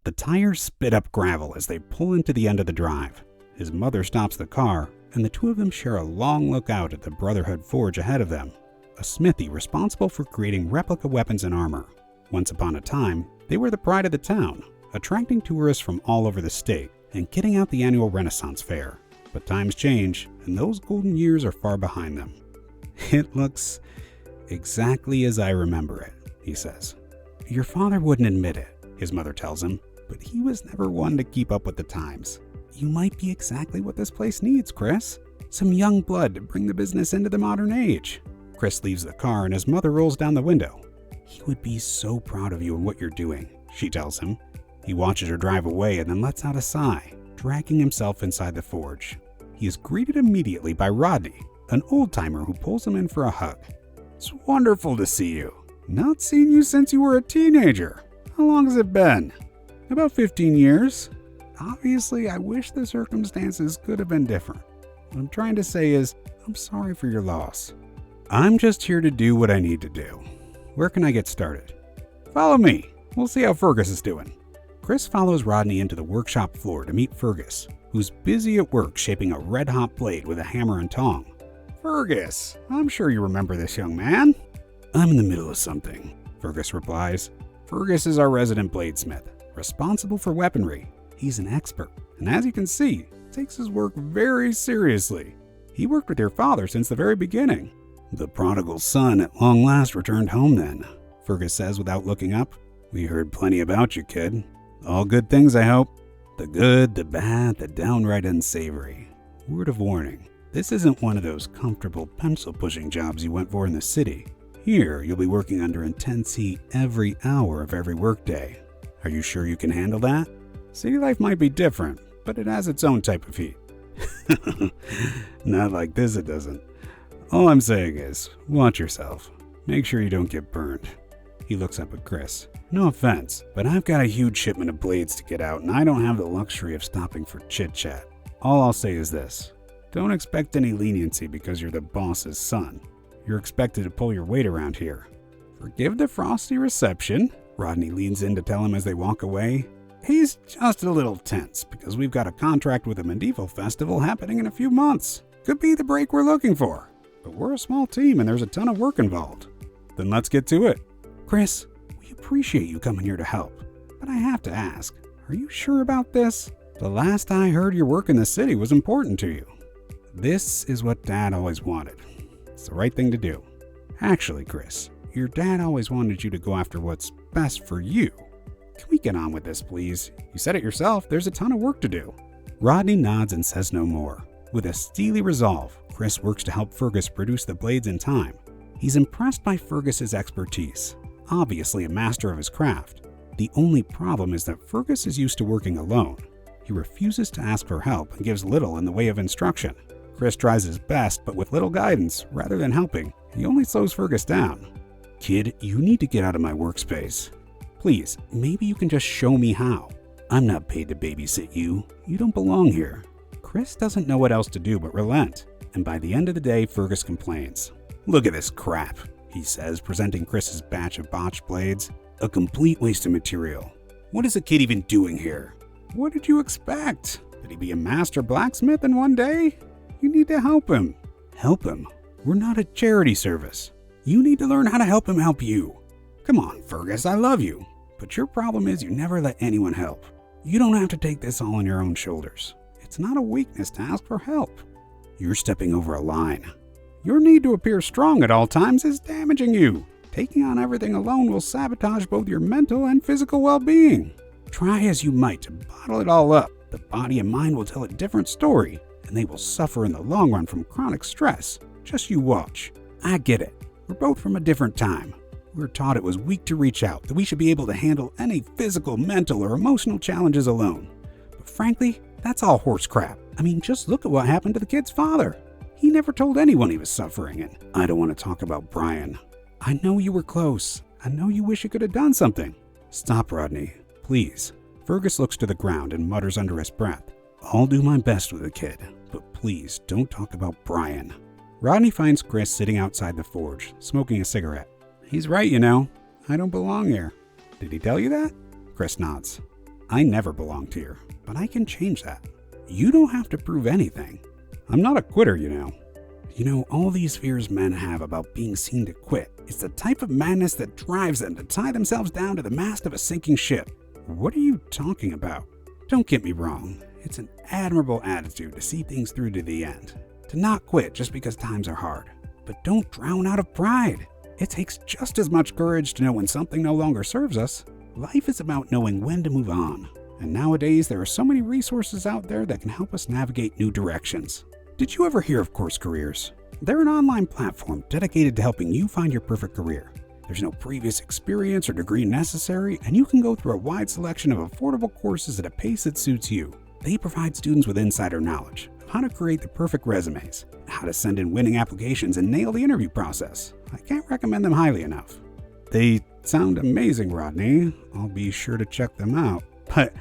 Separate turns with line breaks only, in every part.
The tires spit up gravel as they pull into the end of the drive. His mother stops the car, and the two of them share a long look out at the Brotherhood forge ahead of them, a smithy responsible for creating replica weapons and armor. Once upon a time, they were the pride of the town, attracting tourists from all over the state and getting out the annual Renaissance Fair. But times change, and those golden years are far behind them. It looks exactly as I remember it, he says. Your father wouldn't admit it, his mother tells him, but he was never one to keep up with the times. You might be exactly what this place needs, Chris. Some young blood to bring the business into the modern age. Chris leaves the car and his mother rolls down the window. He would be so proud of you and what you're doing, she tells him. He watches her drive away and then lets out a sigh, dragging himself inside the forge. He is greeted immediately by Rodney, an old-timer who pulls him in for a hug. It's wonderful to see you. Not seen you since you were a teenager. How long has it been? About 15 years. Obviously, I wish the circumstances could have been different. What I'm trying to say is, I'm sorry for your loss. I'm just here to do what I need to do. Where can I get started? Follow me. We'll see how Fergus is doing. Chris follows Rodney into the workshop floor to meet Fergus, who's busy at work shaping a red-hot blade with a hammer and tong. Fergus, I'm sure you remember this young man. I'm in the middle of something, Fergus replies. Fergus is our resident bladesmith, responsible for weaponry. He's an expert, and as you can see, takes his work very seriously. He worked with your father since the very beginning. The prodigal son at long last returned home then, Fergus says without looking up. We heard plenty about you, kid. All good things, I hope. The good, the bad, the downright unsavory. Word of warning, this isn't one of those comfortable pencil-pushing jobs you went for in the city. Here, you'll be working under intense heat every hour of every workday. Are you sure you can handle that? City life might be different, but it has its own type of heat. Not like this, it doesn't. All I'm saying is, watch yourself. Make sure you don't get burned. He looks up at Chris. No offense, but I've got a huge shipment of blades to get out, and I don't have the luxury of stopping for chit-chat. All I'll say is this. Don't expect any leniency because you're the boss's son. You're expected to pull your weight around here. Forgive the frosty reception, Rodney leans in to tell him as they walk away. He's just a little tense because we've got a contract with a medieval festival happening in a few months. Could be the break we're looking for. But we're a small team and there's a ton of work involved. Then let's get to it. Chris, we appreciate you coming here to help. But I have to ask, are you sure about this? The last I heard your work in the city was important to you. This is what Dad always wanted. It's the right thing to do. Actually, Chris, your dad always wanted you to go after what's best for you. Can we get on with this, please? You said it yourself, there's a ton of work to do. Rodney nods and says no more. With a steely resolve, Chris works to help Fergus produce the blades in time. He's impressed by Fergus's expertise, obviously a master of his craft. The only problem is that Fergus is used to working alone. He refuses to ask for help and gives little in the way of instruction. Chris tries his best, but with little guidance, rather than helping, he only slows Fergus down. Kid, you need to get out of my workspace. Please, maybe you can just show me how. I'm not paid to babysit you. You don't belong here. Chris doesn't know what else to do but relent, and by the end of the day, Fergus complains. Look at this crap, he says, presenting Chris's batch of botched blades. A complete waste of material. What is the kid even doing here? What did you expect? Did he be a master blacksmith in one day? You need to help him. Help him? We're not a charity service. You need to learn how to help him help you. Come on, Fergus, I love you. But your problem is you never let anyone help. You don't have to take this all on your own shoulders. It's not a weakness to ask for help. You're stepping over a line. Your need to appear strong at all times is damaging you. Taking on everything alone will sabotage both your mental and physical well-being. Try as you might to bottle it all up, the body and mind will tell a different story, and they will suffer in the long run from chronic stress. Just you watch. I get it. We're both from a different time. We were taught it was weak to reach out, that we should be able to handle any physical, mental, or emotional challenges alone. But frankly, that's all horse crap. I mean, just look at what happened to the kid's father. He never told anyone he was suffering, and I don't want to talk about Brian. I know you were close. I know you wish you could have done something. Stop, Rodney. Please. Fergus looks to the ground and mutters under his breath. I'll do my best with the kid, but please don't talk about Brian. Rodney finds Chris sitting outside the forge, smoking a cigarette. He's right, you know. I don't belong here. Did he tell you that? Chris nods. I never belonged here, but I can change that. You don't have to prove anything. I'm not a quitter, you know. You know, all these fears men have about being seen to quit is the type of madness that drives them to tie themselves down to the mast of a sinking ship. What are you talking about? Don't get me wrong. It's an admirable attitude to see things through to the end. To not quit just because times are hard. But don't drown out of pride. It takes just as much courage to know when something no longer serves us. Life is about knowing when to move on. And nowadays, there are so many resources out there that can help us navigate new directions. Did you ever hear of Course Careers? They're an online platform dedicated to helping you find your perfect career. There's no previous experience or degree necessary, and you can go through a wide selection of affordable courses at a pace that suits you. They provide students with insider knowledge of how to create the perfect resumes, how to send in winning applications, and nail the interview process. I can't recommend them highly enough. They sound amazing, Rodney. I'll be sure to check them out. But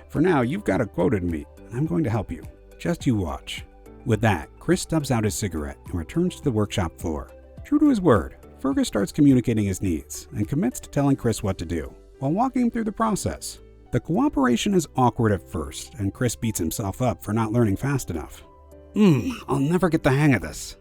for now, you've got a quota to meet, and I'm going to help you. Just you watch. With that, Chris stubs out his cigarette and returns to the workshop floor. True to his word, Fergus starts communicating his needs and commits to telling Chris what to do, while walking him through the process. The cooperation is awkward at first, and Chris beats himself up for not learning fast enough. I'll never get the hang of this.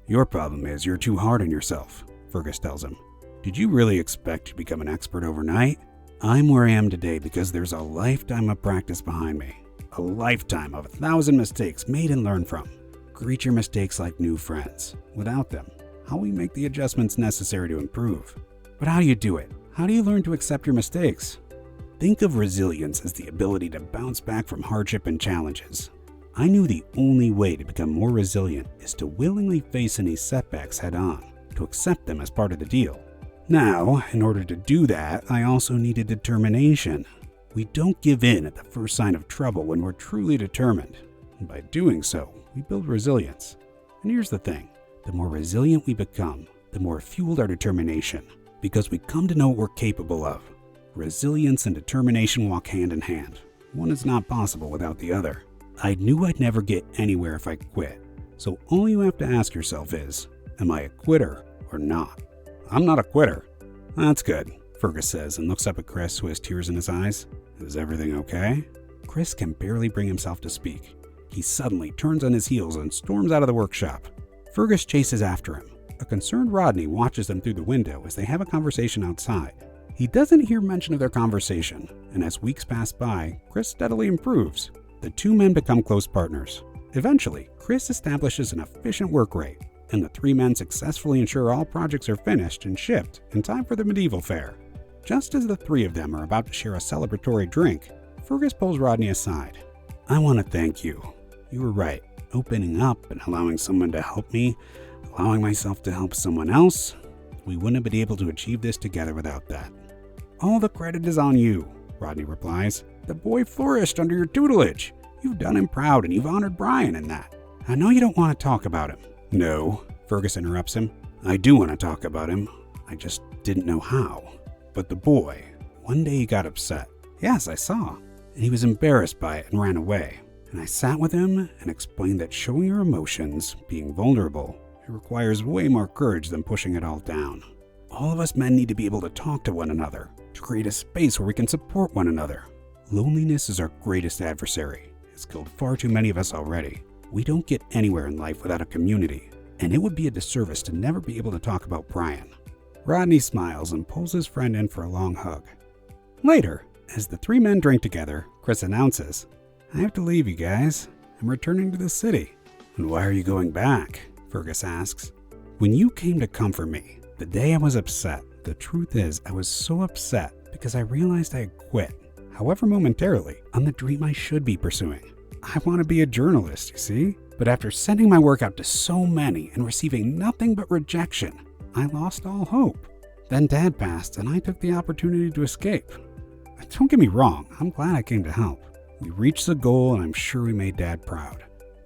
Your problem is you're too hard on yourself, Fergus tells him. Did you really expect to become an expert overnight? I'm where I am today because there's a lifetime of practice behind me. A lifetime of 1,000 mistakes made and learned from. Greet your mistakes like new friends. Without them, how will you make the adjustments necessary to improve? But how do you do it? How do you learn to accept your mistakes? Think of resilience as the ability to bounce back from hardship and challenges. I knew the only way to become more resilient is to willingly face any setbacks head on, to accept them as part of the deal. Now, in order to do that, I also needed determination. We don't give in at the first sign of trouble when we're truly determined. And by doing so, we build resilience. And here's the thing. The more resilient we become, the more fueled our determination, because we come to know what we're capable of. Resilience and determination walk hand in hand. One is not possible without the other. I knew I'd never get anywhere if I quit. So all you have to ask yourself is, am I a quitter or not? I'm not a quitter. That's good, Fergus says and looks up at Chris, who has tears in his eyes. Is everything okay? Chris can barely bring himself to speak. He suddenly turns on his heels and storms out of the workshop. Fergus chases after him. A concerned Rodney watches them through the window as they have a conversation outside. He doesn't hear mention of their conversation, and as weeks pass by, Chris steadily improves. The two men become close partners. Eventually, Chris establishes an efficient work rate, and the three men successfully ensure all projects are finished and shipped in time for the medieval fair. Just as the three of them are about to share a celebratory drink, Fergus pulls Rodney aside. I want to thank you. You were right. Opening up and allowing someone to help me, allowing myself to help someone else, we wouldn't have been able to achieve this together without that. All the credit is on you, Rodney replies. The boy flourished under your tutelage. You've done him proud and you've honored Brian in that. I know you don't want to talk about him. No, Fergus interrupts him. I do want to talk about him. I just didn't know how. But the boy, one day he got upset. Yes, I saw. And he was embarrassed by it and ran away. And I sat with him and explained that showing your emotions, being vulnerable, it requires way more courage than pushing it all down. All of us men need to be able to talk to one another, to create a space where we can support one another. Loneliness is our greatest adversary. It's killed far too many of us already. We don't get anywhere in life without a community, and it would be a disservice to never be able to talk about Brian. Rodney smiles and pulls his friend in for a long hug. Later, as the three men drink together, Chris announces, I have to leave, you guys. I'm returning to the city. And why are you going back? Fergus asks. When you came to comfort me, the day I was upset, the truth is I was so upset because I realized I had quit, however momentarily, on the dream I should be pursuing. I want to be a journalist, you see? But after sending my work out to so many and receiving nothing but rejection, I lost all hope. Then Dad passed and I took the opportunity to escape. Don't get me wrong, I'm glad I came to help. We reached the goal and I'm sure we made Dad proud.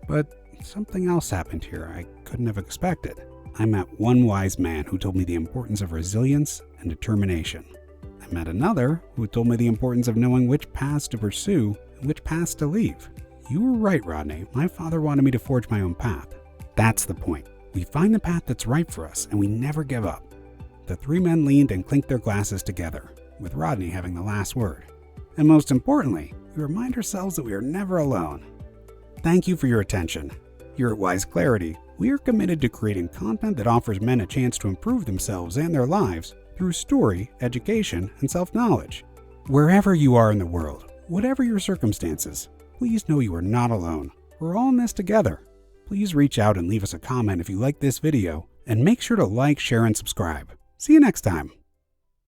But something else happened here I couldn't have expected. I met one wise man who told me the importance of resilience and determination. I met another who told me the importance of knowing which paths to pursue and which paths to leave. You were right, Rodney. My father wanted me to forge my own path. That's the point. We find the path that's right for us and we never give up. The three men leaned and clinked their glasses together, with Rodney having the last word. And most importantly, we remind ourselves that we are never alone. Thank you for your attention. Here at Wise Clarity, we are committed to creating content that offers men a chance to improve themselves and their lives through story, education, and self-knowledge. Wherever you are in the world, whatever your circumstances, please know you are not alone. We're all in this together. Please reach out and leave us a comment if you like this video, and make sure to like, share, and subscribe. See you next time.